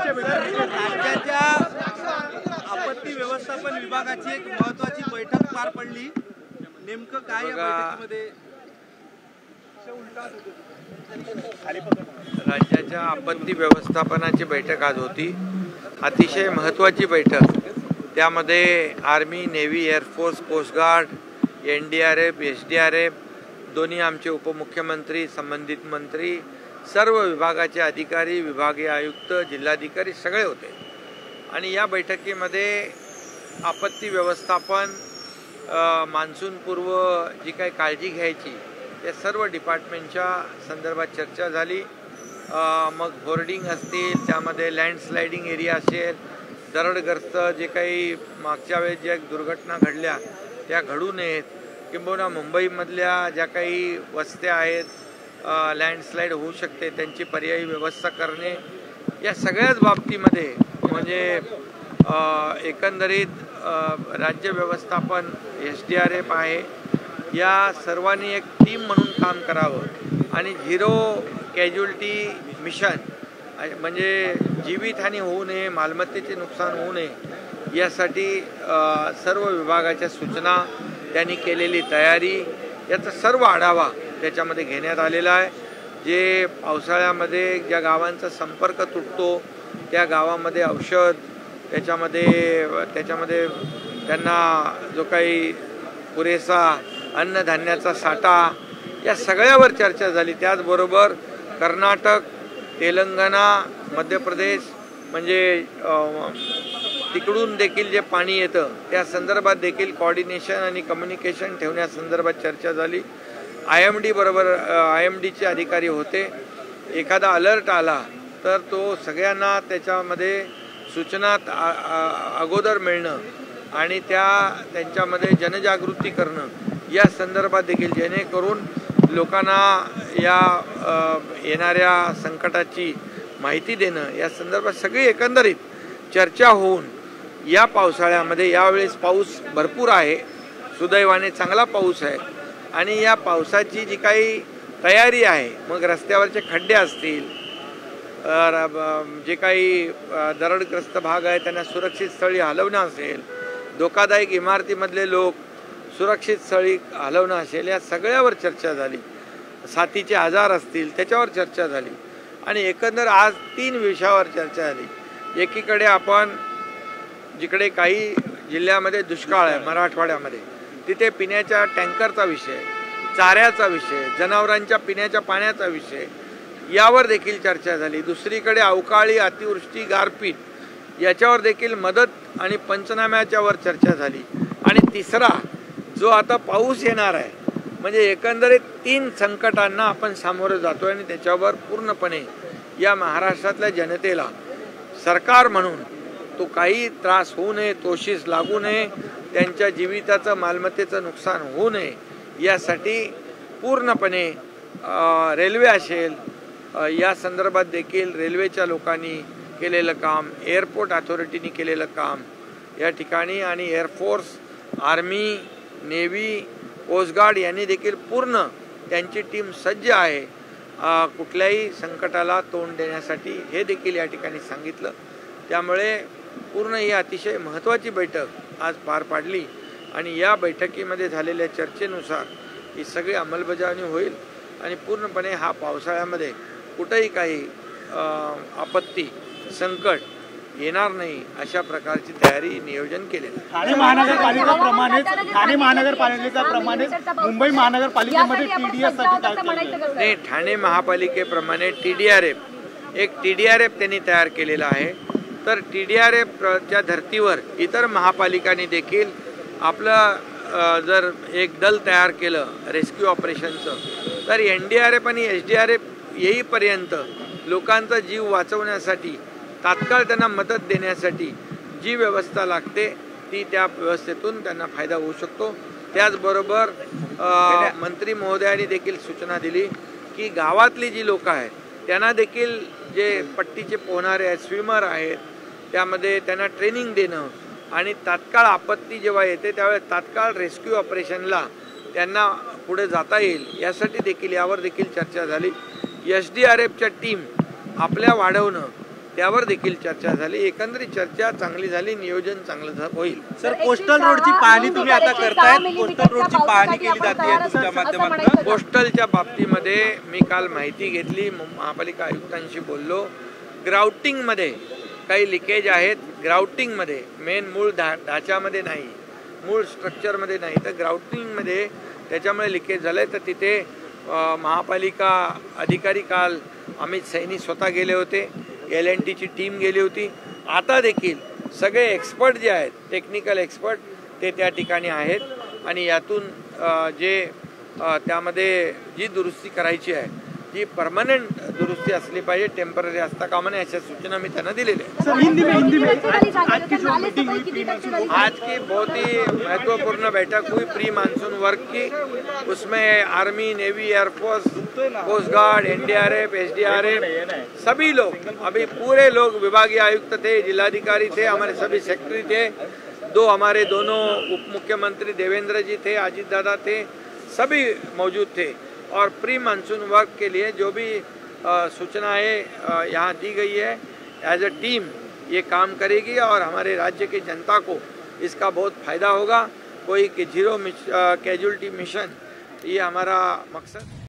राज्याच्या आपत्ती व्यवस्थापन विभागाची एक महत्त्वाची बैठक पार पडली। नेमकं काय या बैठकीमध्ये? राज्याच्या आपत्ती व्यवस्थापनाची बैठक आज होती। अतिशय महत्त्वाची बैठक। त्यामध्ये army, navy, air force, coast guard, NDRF, SDRF, दोन्ही आमचे उपमुख्यमंत्री, संबंधित मंत्री, सर्व विभागाचे अधिकारी, विभागीय आयुक्त, जिल्हाधिकारी सगळे होते। आणि या बैठकीमध्ये आपत्ती व्यवस्थापन, मान्सूनपूर्व जी काही काळजी घ्यायची त्या सर्व डिपार्टमेंटच्या संदर्भात चर्चा झाली। मग होर्डिंग असतील, त्यामध्ये लँडस्लायडिंग एरिया असेल, दरडग्रस्त जे काही मागच्या वेळेस ज्या दुर्घटना घडल्या त्या घडू नयेत, किंबहुना मुंबईमधल्या ज्या काही वस्त्या आहेत लँडस्लाईड होऊ शकते त्यांची पर्यायी व्यवस्था करणे, या सगळ्याच बाबतीमध्ये म्हणजे एकंदरीत राज्य व्यवस्थापन, SDRF आहे, या सर्वांनी एक टीम म्हणून काम करावं आणि झिरो कॅज्युअल्टी मिशन म्हणजे जीवितहानी होऊ नये, मालमत्तेचे नुकसान होऊ नये यासाठी सर्व विभागाच्या सूचना, त्यांनी केलेली तयारी याचा सर्व आढावा त्याच्यामध्ये घेण्यात आलेला आहे। जे पावसाळ्यामध्ये ज्या गावांचा संपर्क तुटतो त्या गावामध्ये औषध, त्याच्यामध्ये त्यांना जो काही पुरेसा अन्नधान्याचा साठा, या सगळ्यावर चर्चा झाली। त्याचबरोबर कर्नाटक, तेलंगणा, मध्य प्रदेश म्हणजे तिकडून देखील जे पाणी येतं त्या संदर्भात देखील कोऑर्डिनेशन आणि कम्युनिकेशन ठेवण्यासंदर्भात चर्चा झाली। IMDचे अधिकारी होते। एखादा अलर्ट आला तर तो सगळ्यांना त्याच्यामध्ये सूचना अगोदर मिळणं आणि त्यांच्यामध्ये जनजागृती करणं या संदर्भात देखील, जेणेकरून लोकांना या येणाऱ्या संकटाची माहिती देणं या संदर्भात सगळी एकंदरीत चर्चा होऊन या पावसाळ्यामध्ये, यावेळेस पाऊस भरपूर आहे, सुदैवाने चांगला पाऊस आहे, आणि या पावसाची जी काही तयारी आहे, मग रस्त्यावरचे खड्डे असतील, जे काही दरडग्रस्त भाग आहे त्यांना सुरक्षित स्थळी हलवणं असेल, धोकादायक इमारतीमधले लोक सुरक्षित स्थळी हलवणं असेल, या सगळ्यावर चर्चा झाली। साथीचे आजार असतील त्याच्यावर चर्चा झाली आणि एकंदर आज 3 विषयावर चर्चा झाली। एकीकडे आपण जिकडे काही जिल्ह्यामध्ये दुष्काळ आहे, मराठवाड्यामध्ये, तिथे पिण्याच्या टँकरचा विषय, चाऱ्याचा विषय, जनावरांच्या पिण्याच्या पाण्याचा विषय यावर देखील चर्चा झाली। दुसरीकडे अवकाळी अतिवृष्टी, गारपीट याच्यावर देखील मदत आणि पंचनाम्याच्यावर चर्चा झाली। आणि तिसरा जो आता पाऊस येणार आहे, म्हणजे एकंदरीत 3 संकटांना आपण सामोरं जातोय आणि त्याच्यावर पूर्णपणे या महाराष्ट्रातल्या जनतेला सरकार म्हणून तो काही त्रास होऊ नये, तोशीस लागू नये, त्यांच्या जीविताचं, मालमत्तेचं नुकसान होऊ नये यासाठी पूर्णपणे रेल्वे असेल या संदर्भात देखील रेल्वेच्या लोकांनी केलेलं काम, एअरपोर्ट अथॉरिटीनी केलेलं काम या ठिकाणी, आणि air force, army, navy, coast guard यांनी देखील पूर्ण त्यांची टीम सज्ज आहे कुठल्याही संकटाला तोंड देण्यासाठी, हे देखील या ठिकाणी सांगितलं। त्यामुळे पूर्ण ही अतिशय महत्त्वाची बैठक आज पार पाडली आणि या बैठकीमध्ये झालेल्या चर्चेनुसार ही सगळी अंमलबजावणी होईल आणि पूर्णपणे हा पावसाळ्यामध्ये कुठेही काही आपत्ती, संकट येणार नाही अशा प्रकारची तयारी, नियोजन केलेलं आहे। ठाणे महानगरपालिकेप्रमाणे मुंबई महानगरपालिकेमध्ये TDS नाही, ठाणे महापालिकेप्रमाणे TDRF त्यांनी तयार केलेला आहे। तर TDRFच्या धर्तीवर इतर महापालिकांनी देखील आपलं जर एक दल तयार केलं रेस्क्यू ऑपरेशनचं, तर NDRF आणि SDRF येईपर्यंत लोकांचा जीव वाचवण्यासाठी, तात्काळ त्यांना मदत देण्यासाठी जी व्यवस्था लागते ती त्या व्यवस्थेतून त्यांना फायदा होऊ शकतो। त्याचबरोबर मंत्री महोदयांनी देखील सूचना दिली की गावातली जी लोक आहेत त्यांना देखील जे पट्टीचे पोहणारे आहेत, स्विमर आहेत, त्यामध्ये त्यांना ट्रेनिंग देणं आणि तात्काळ आपत्ती जेव्हा येते त्यावेळेस तात्काळ रेस्क्यू ऑपरेशनला त्यांना पुढे जाता येईल यासाठी देखील यावर देखील चर्चा झाली। SDRFच्या टीम आपल्या वाढवणं त्यावर देखील चर्चा झाली. एकंदरीत चर्चा चांगली झाली, नियोजन चांगलं होईल. सर, कोस्टल रोडची पाहणी तुम्ही आता करतायत, कोस्टल रोडची पाहणी केली जाते तुमच्या माध्यमातून. कोस्टलच्या बाबतीमध्ये मी काल माहिती घेतली, महापालिका आयुक्तांशी बोललो. ग्राउटिंगमध्ये काही लिकेज आहेत. ग्राउटिंगमध्ये मेन मूळ ढाच्यामध्ये नाही, मूळ स्ट्रक्चरमध्ये नाही, तर ग्राउटिंगमध्ये त्याच्यामुळे लिकेज झालं आहे. तर तिथे महापालिका अधिकारी काल अमित सैनी स्वतः गेले होते, LNTची टीम गेली होती. आता देखील सगळे एक्सपर्ट जे आहेत, टेक्निकल एक्सपर्ट, ते त्या ठिकाणी आहेत आणि यातून त्यामध्ये जी दुरुस्ती करायची आहे जी परमनंट दुरुस्ती असली पाहिजे, टेम्पररी असता कामा नये, अशा सूचना मी त्यांना दिलेल्या आहेत. आज की बहुत ही महत्वपूर्ण बैठक हुई प्री मानसून वर्क की. उसमें army, navy, air force, coast guard, NDRF, SDRF, सभी लोग, अभी पूरे लोग, विभागीय आयुक्त थे, जिलाधिकारी थे, हमारे सभी सेक्रेटरी थे, हमारे दोनों उप मुख्यमंत्री देवेंद्र जी थे, अजीत दादा थे, सभी मौजूद थे. और प्री मानसून वर्क के लिए जो भी सूचनाएं यहाँ दी गई है, एज अ टीम ये काम करेगी और हमारे राज्य की जनता को इसका बहुत फ़ायदा होगा. कोई 0 कैजुअल्टी मिशन, ये हमारा मकसद.